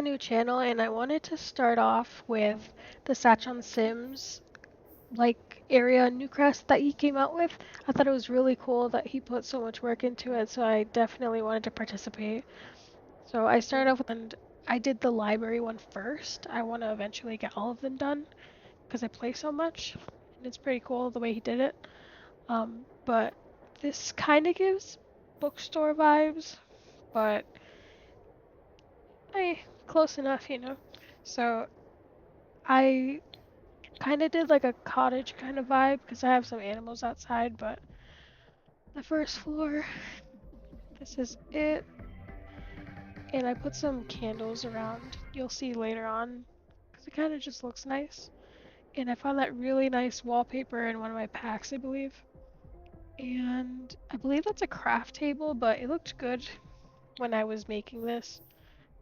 my new channel and I wanted to start off with the Satch on Sims area Newcrest that he came out with. I thought it was really cool that he put so much work into it, so I definitely wanted to participate. So I started off with, and I did the library one first. I want to eventually get all of them done because I play so much and it's pretty cool the way he did it. But this kind of gives bookstore vibes, but close enough. So I kind of did like a cottage kind of vibe because I have some animals outside, but the first floor, this is it. And I put some candles around. You'll see later on because it kind of just looks nice. And I found that really nice wallpaper in one of my packs, I believe. And I believe that's a craft table, but it looked good when I was making this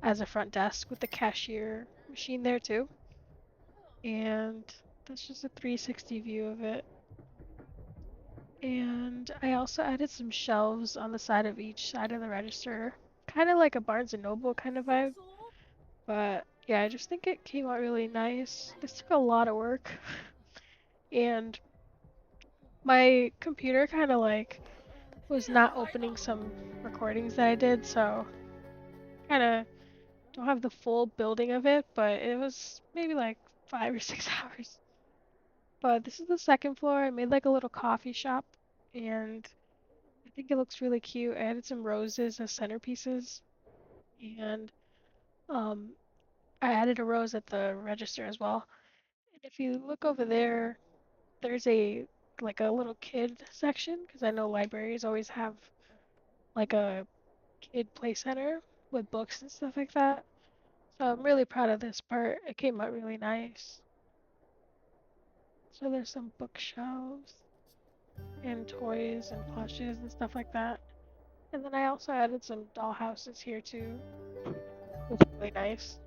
as a front desk with the cashier machine there too. And that's just a 360 view of it. And I also added some shelves on the side of each side of the register. Kind of like a Barnes& and Noble kind of vibe. But yeah, I just think it came out really nice. This took a lot of work. And my computer kind of was not opening some recordings that I did, so kind of don't have the full building of it, but it was maybe like 5 or 6 hours. But this is the second floor. I made like a little coffee shop, and I think it looks really cute. I added some roses as centerpieces, and um, I added a rose at the register as well. And if you look over there, there's a little kid section because I know libraries always have like a kid play center with books and stuff like that. So I'm really proud of this part. It came out really nice. So there's some bookshelves and toys and plushes and stuff like that. And then I also added some doll houses here too. It's really nice.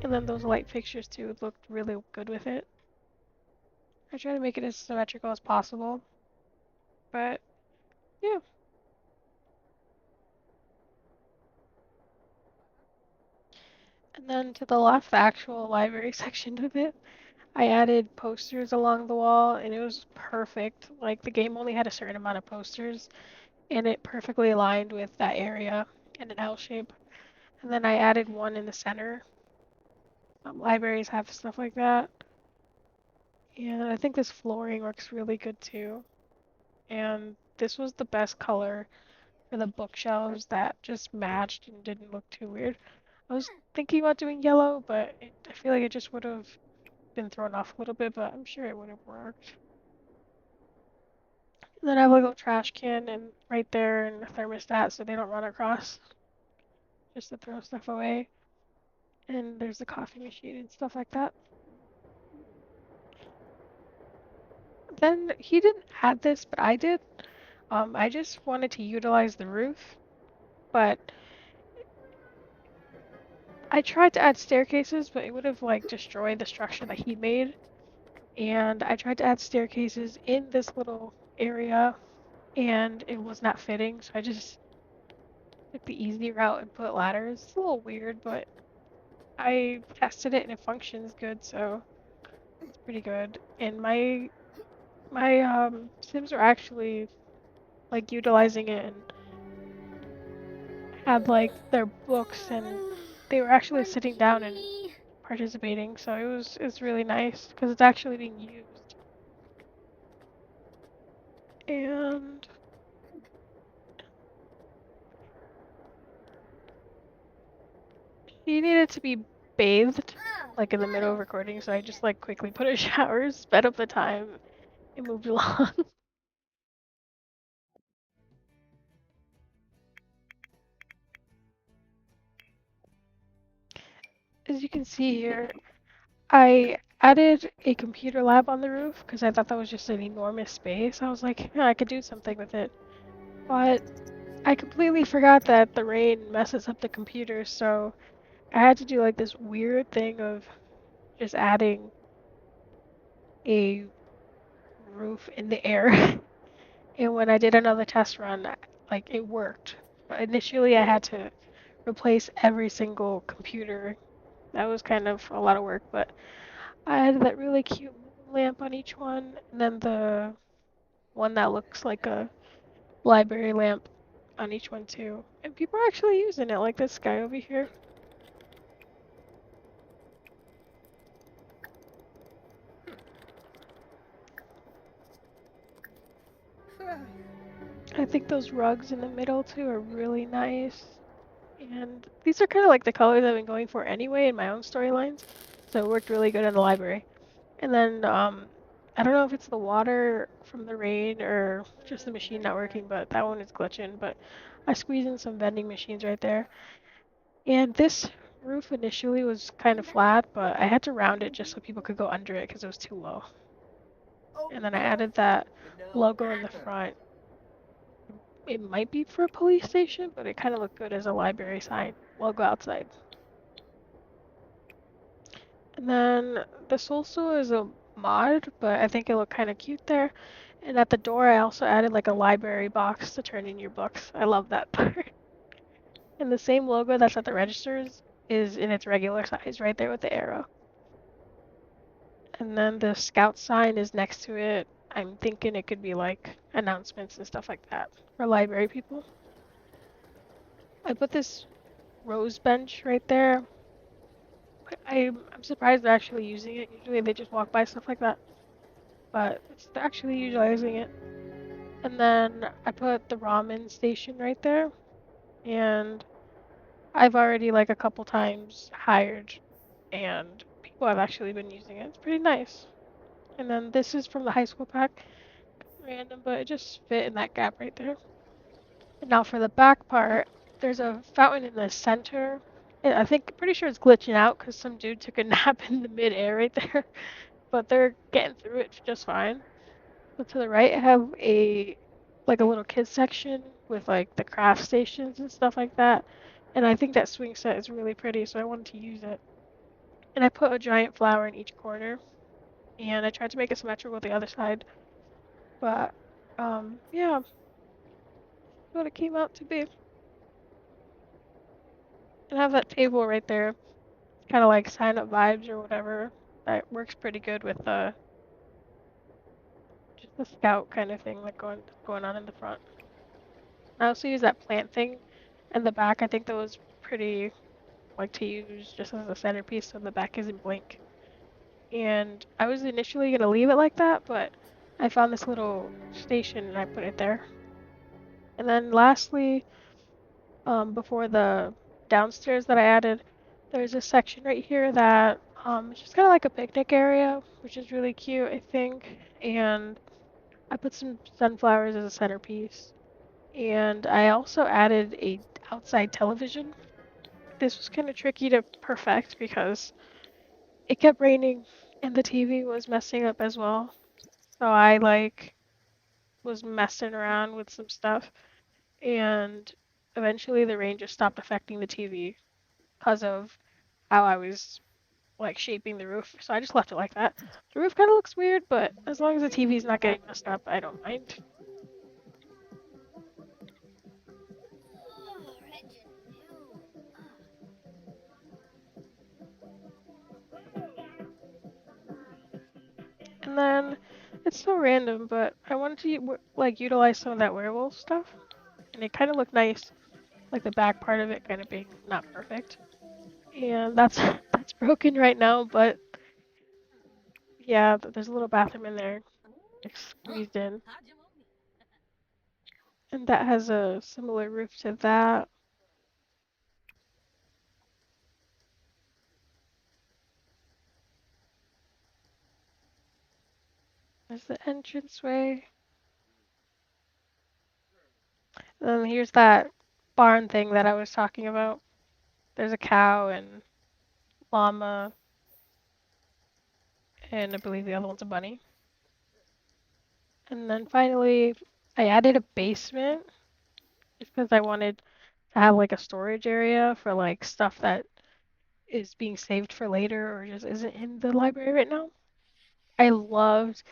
And then those light fixtures too looked really good with it. I try to make it as symmetrical as possible. But yeah. And then to the left, the actual library section of it, I added posters along the wall and it was perfect. Like the game only had a certain amount of posters and it perfectly aligned with that area in an L shape. And then I added one in the center. Libraries have stuff like that. And I think this flooring works really good too. And this was the best color for the bookshelves that just matched and didn't look too weird. I was thinking about doing yellow, but I feel like it just would have been thrown off a little bit, but I'm sure it would have worked. And then I have a little trash can and right there and a thermostat so they don't run across just to throw stuff away. And there's a coffee machine and stuff like that. Then he didn't add this, but I did. I just wanted to utilize the roof, but I tried to add staircases, but it would have destroyed the structure that he made. And I tried to add staircases in this little area, and it was not fitting, so I just took the easy route and put ladders. It's a little weird, but I tested it and it functions good, so it's pretty good. And my Sims are actually utilizing it and had their books and they were actually sitting down and participating, so it's really nice because it's actually being used. And she needed to be bathed in the middle of recording, so I just quickly put her showers, sped up the time, and moved along. As you can see here, I added a computer lab on the roof because I thought that was just an enormous space. I was like, yeah, I could do something with it. But I completely forgot that the rain messes up the computer, so I had to do this weird thing of just adding a roof in the air. And when I did another test run, it worked. Initially, I had to replace every single computer. That was kind of a lot of work, but I had that really cute moon lamp on each one, and then the one that looks like a library lamp on each one too. And people are actually using it, like this guy over here. I think those rugs in the middle too are really nice. And these are kind of like the colors I've been going for anyway in my own storylines. So it worked really good in the library. And then I don't know if it's the water from the rain or just the machine not working, but that one is glitching. But I squeezed in some vending machines right there. And this roof initially was kind of flat, but I had to round it just so people could go under it because it was too low. And then I added that logo in the front. It might be for a police station, but it kind of looked good as a library sign logo outside. And then this also is a mod, but I think it looked kind of cute there. And at the door, I also added like a library box to turn in your books. I love that part. And the same logo that's at the registers is in its regular size right there with the arrow. And then the scout sign is next to it. I'm thinking it could be like announcements and stuff like that for library people. I put this rose bench right there. I'm surprised they're actually using it. Usually they just walk by stuff like that. But they're actually utilizing it. And then I put the ramen station right there. And I've already like a couple times hired and people have actually been using it. It's pretty nice. And then this is from the high school pack. Random, but it just fit in that gap right there. And now for the back part, there's a fountain in the center. And I think, pretty sure it's glitching out because some dude took a nap in the mid-air right there. But they're getting through it just fine. But to the right, I have like a little kids section with like the craft stations and stuff like that. And I think that swing set is really pretty, so I wanted to use it. And I put a giant flower in each corner. And I tried to make it symmetrical with the other side. But yeah, that's what it came out to be. And I have that table right there. Kind of like sign up vibes or whatever. That works pretty good with just the scout kind of thing like going on in the front. I also use that plant thing in the back. I think that was pretty like to use just as a centerpiece so the back isn't blank. And I was initially gonna leave it like that, but I found this little station and I put it there. And then lastly, before the downstairs that I added, there's a section right here that it's just kind of like a picnic area, which is really cute, I think. And I put some sunflowers as a centerpiece. And I also added a outside television. This was kind of tricky to perfect because it kept raining and the TV was messing up as well. So I like was messing around with some stuff and eventually the rain just stopped affecting the TV because of how I was like shaping the roof. So I just left it like that. The roof kind of looks weird, but as long as the TV's not getting messed up, I don't mind. And then it's so random, but I wanted to like utilize some of that werewolf stuff, and it kind of looked nice, like the back part of it kind of being not perfect. And that's broken right now, but yeah, there's a little bathroom in there, like squeezed in, and that has a similar roof to that. There's the entranceway. And then here's that barn thing that I was talking about. There's a cow and llama, and I believe the other one's a bunny. And then finally, I added a basement just because I wanted to have like a storage area for like stuff that is being saved for later or just isn't in the library right now. I loved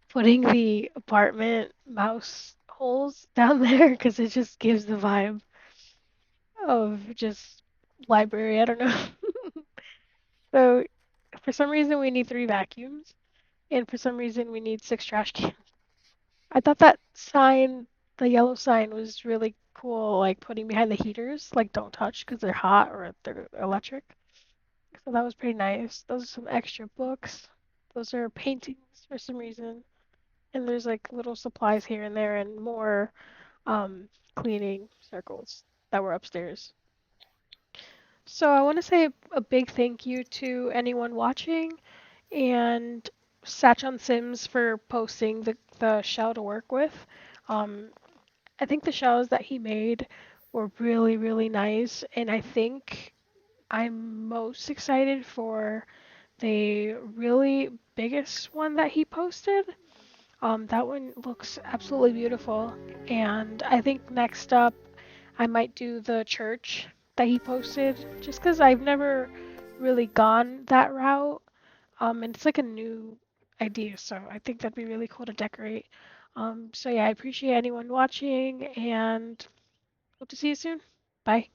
putting the apartment mouse holes down there because it just gives the vibe. of just library. I don't know. So for some reason we need 3 vacuums, and for some reason we need 6 trash cans. I thought that sign, the yellow sign, was really cool, like putting behind the heaters, like don't touch because they're hot or they're electric. So that was pretty nice. Those are some extra books. Those are paintings for some reason. And there's like little supplies here and there and more cleaning circles that were upstairs. So I want to say a big thank you to anyone watching and Satch on Sims for posting the shell to work with. Um, I think the shells that he made were really, really nice, and I think I'm most excited for the really biggest one that he posted. That one looks absolutely beautiful, and I think next up I might do the church that he posted, just because I've never really gone that route. And it's like a new idea, so I think that'd be really cool to decorate. So yeah, I appreciate anyone watching, and hope to see you soon. Bye.